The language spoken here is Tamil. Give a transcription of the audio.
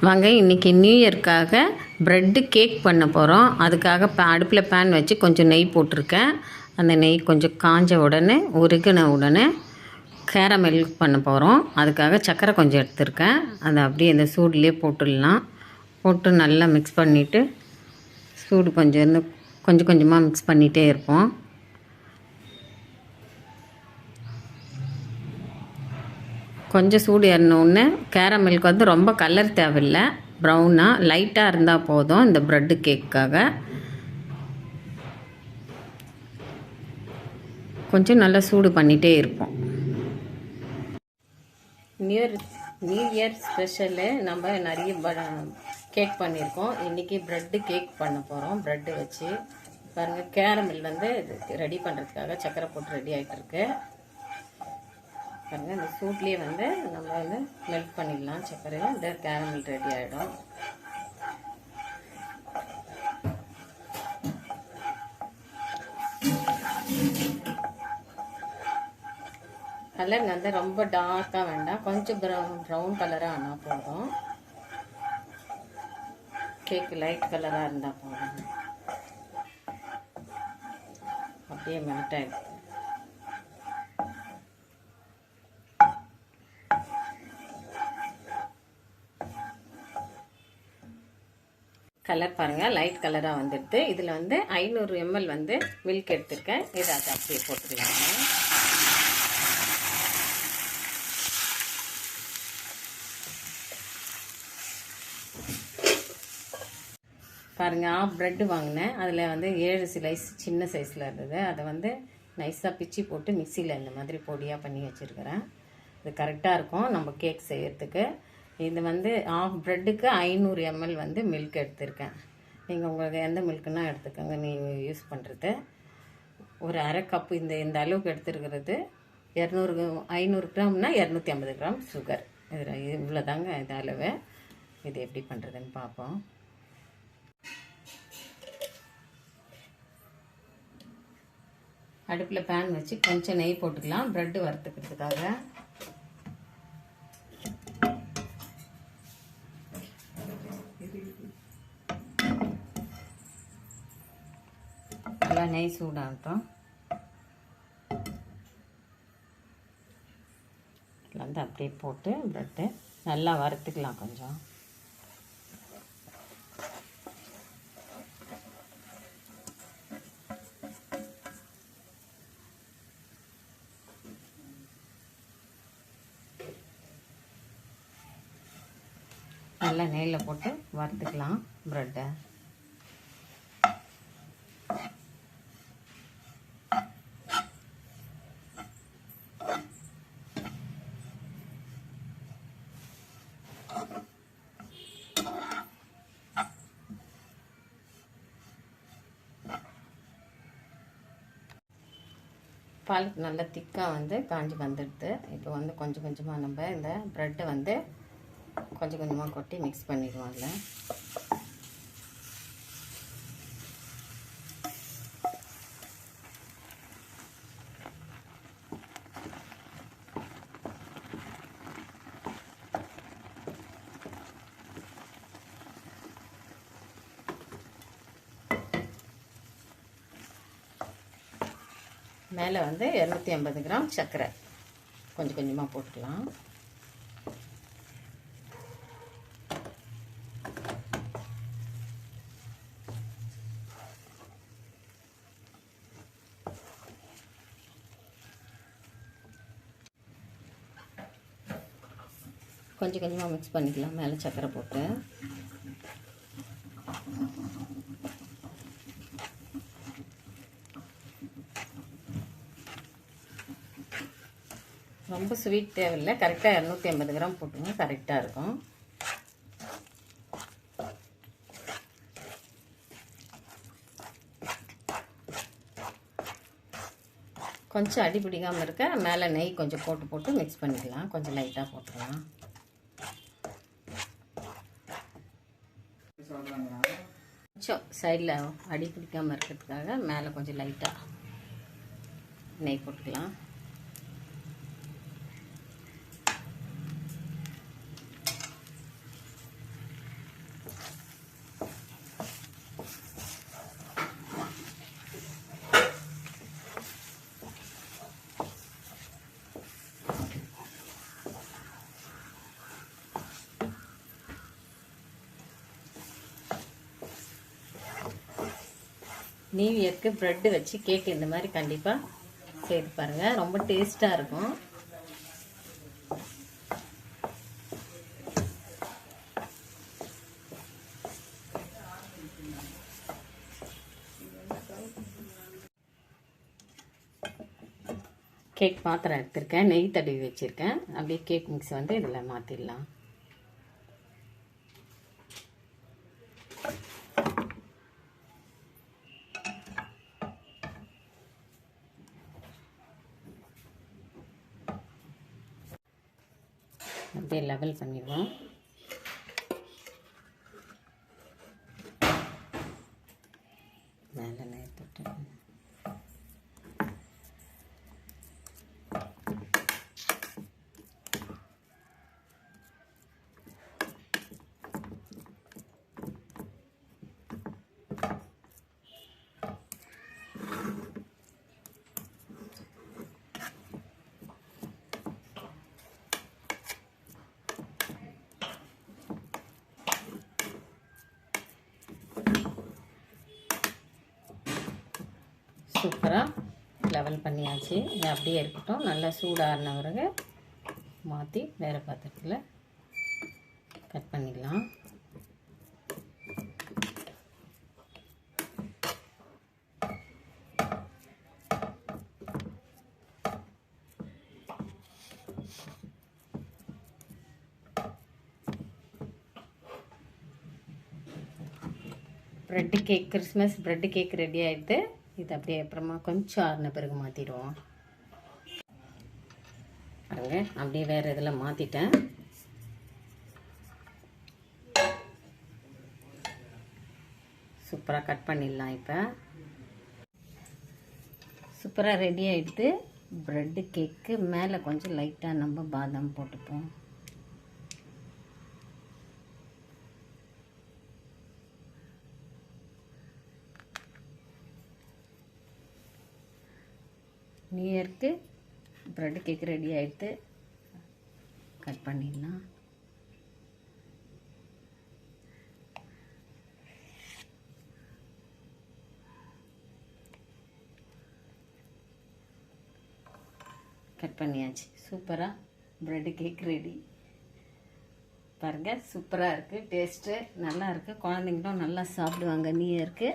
வாங்க இன்றைக்கி நியூ இயர்க்காக ப்ரெட்டு கேக் பண்ண போகிறோம். அதுக்காக அடுப்பில் பேன் வச்சு கொஞ்சம் நெய் போட்டிருக்கேன். அந்த நெய் கொஞ்சம் காஞ்ச உடனே உருகின உடனே கேரமெல் பண்ண போகிறோம். அதுக்காக சர்க்கரை கொஞ்சம் எடுத்துருக்கேன். அதை அப்படியே இந்த சூடுலேயே போட்டுடலாம். போட்டு நல்லா மிக்ஸ் பண்ணிவிட்டு சூடு கொஞ்சம் கொஞ்சமாக மிக்ஸ் பண்ணிகிட்டே இருப்போம். கொஞ்சம் சூடு ஏறினோடனே கேரமெலுக்கு வந்து ரொம்ப கலர் தேவையில்லை, ப்ரௌனாக லைட்டாக இருந்தால் போதும். இந்த ப்ரெட்டு கேக்காக கொஞ்சம் நல்லா சூடு பண்ணிகிட்டே இருப்போம். நியூ இயர் ஸ்பெஷலு நம்ம நிறைய கேக் பண்ணியிருக்கோம். இன்றைக்கி ப்ரெட்டு கேக் பண்ண போகிறோம். ப்ரெட்டு வச்சு பாருங்கள், கேரமெல் வந்து ரெடி பண்ணுறதுக்காக சர்க்கரை போட்டு ரெடி ஆகிட்டுருக்கு. பாருங்கள், இந்த சூட்லேயே வந்து நம்ம வந்து மெல்ட் பண்ணிடலாம் சர்க்கரையை. இந்த கேரமல் ரெடி ஆகிடும். கலர் வந்து ரொம்ப டார்க்காக வேண்டாம், கொஞ்சம் ப்ரௌன் கலராக ஆனால் போதும். கேக்கு லைட் கலராக இருந்தால் போதும். அப்படியே மெல்ட் ஆகிடும். கலர் பாருங்கள், லைட் கலராக வந்துடுது. இதில் வந்து 500 ml வந்து மில்க் எடுத்துருக்கேன். இதை அதை அப்படியே போட்டுக்கலாங்க. பாருங்கள், ஆஃப் ப்ரெட்டு வாங்கினேன். அதில் வந்து 7 ஸ்லைஸ் சின்ன சைஸில் இருந்தது. அதை வந்து நைஸாக பிச்சு போட்டு மிக்சியில் இந்த மாதிரி பொடியாக பண்ணி வச்சுருக்கிறேன். இது கரெக்டாக இருக்கும் நம்ம கேக் செய்கிறதுக்கு. இது வந்து ஆஃப் ப்ரெட்டுக்கு 500 ml வந்து மில்க் எடுத்திருக்கேன். நீங்கள் உங்களுக்கு எந்த மில்க்குன்னா எடுத்துக்கோங்க நீங்கள் யூஸ் பண்ணுறது. ஒரு அரை கப்பு இந்த அளவுக்கு எடுத்துருக்கிறது. 500 கிராம்னா 250 கிராம் சுகர். இதில் இவ்வளோ தாங்க இது அளவு. இது எப்படி பண்ணுறதுன்னு பார்ப்போம். அடுப்பில் பேன் வச்சு கொஞ்சம் நெய் போட்டுக்கலாம் ப்ரெட்டு வறுத்துக்கிறதுக்காக. நல்லா நெய் சூடாகட்டும். வந்து அப்படியே போட்டு ப்ரெட்டு நல்லா வறுத்துக்கலாம் கொஞ்சம். நல்லா நெய்யில் போட்டு வறுத்துக்கலாம் ப்ரெட்டை. பால் நல்லா திக்காக வந்து காஞ்சி வந்துடுது. இப்போ வந்து கொஞ்சம் கொஞ்சமாக நம்ம இந்த ப்ரெட்டை வந்து கொஞ்சம் கொஞ்சமாக கொட்டி மிக்ஸ் பண்ணிடுவோம். அதில் மேலே வந்து 250 கிராம் சர்க்கரை கொஞ்சம் கொஞ்சமாக போட்டுக்கலாம். கொஞ்சம் கொஞ்சமாக மிக்ஸ் பண்ணிக்கலாம் மேலே சர்க்கரை போட்டு. ரொம்ப ஸ்வீட் தேவையில்லை, கரெக்டாக 250 கிராம் போட்டுங்க, கரெக்டாக இருக்கும். கொஞ்சம் அடி பிடிக்காமல் இருக்க மேலே நெய் கொஞ்சம் போட்டு மிக்ஸ் பண்ணிக்கலாம். கொஞ்சம் லைட்டாக போட்டுக்கலாம். கொஞ்சம் சைடில் அடி பிடிக்காமல் இருக்கிறதுக்காக மேலே கொஞ்சம் லைட்டாக நெய் போட்டுக்கலாம். நியூ இயர்க்கு ப்ரெட்டு வச்சு கேக் இந்த மாதிரி கண்டிப்பாக செய்து பாருங்கள், ரொம்ப டேஸ்ட்டாக இருக்கும். கேக் பாத்திரம் எடுத்திருக்கேன், நெய் தடவி வச்சுருக்கேன். அப்படியே கேக் மிக்ஸ் வந்து இதில் மாற்றிடலாம். அப்படியே லெவல் பண்ணிடுவோம். மேலே நெய் போட்டு சூப்பராக லெவல் பண்ணியாச்சு. இது அப்படியே இருக்கட்டும். நல்லா சூடான பிறகு மாற்றி வேறு பாத்திரத்தில் கட் பண்ணிடலாம். Bread cake, Christmas bread cake ready ஆகிடுது. இது அப்படியே அப்புறமா கொஞ்சம் ஆறின பிறகு மாற்றிடுவோம். பாருங்க, அப்படியே வேறு இதில் மாற்றிட்டேன். சூப்பராக கட் பண்ணிடலாம். இப்போ சூப்பராக ரெடி ஆகிடுது ப்ரெட்டு கேக்கு. மேலே கொஞ்சம் லைட்டாக நம்ம பாதாம் போட்டுப்போம். நியூ இயர்க்கு ப்ரெட் கேக் ரெடி ஆகிடுது. கட் பண்ணிடலாம். கட் பண்ணியாச்சு. சூப்பராக ப்ரெட் கேக் ரெடி. பாருங்கள், சூப்பராக இருக்குது. டேஸ்ட்டு நல்லா இருக்குது. குழந்தைங்களும் நல்லா சாப்பிடுவாங்க நியூ இயர்க்கு.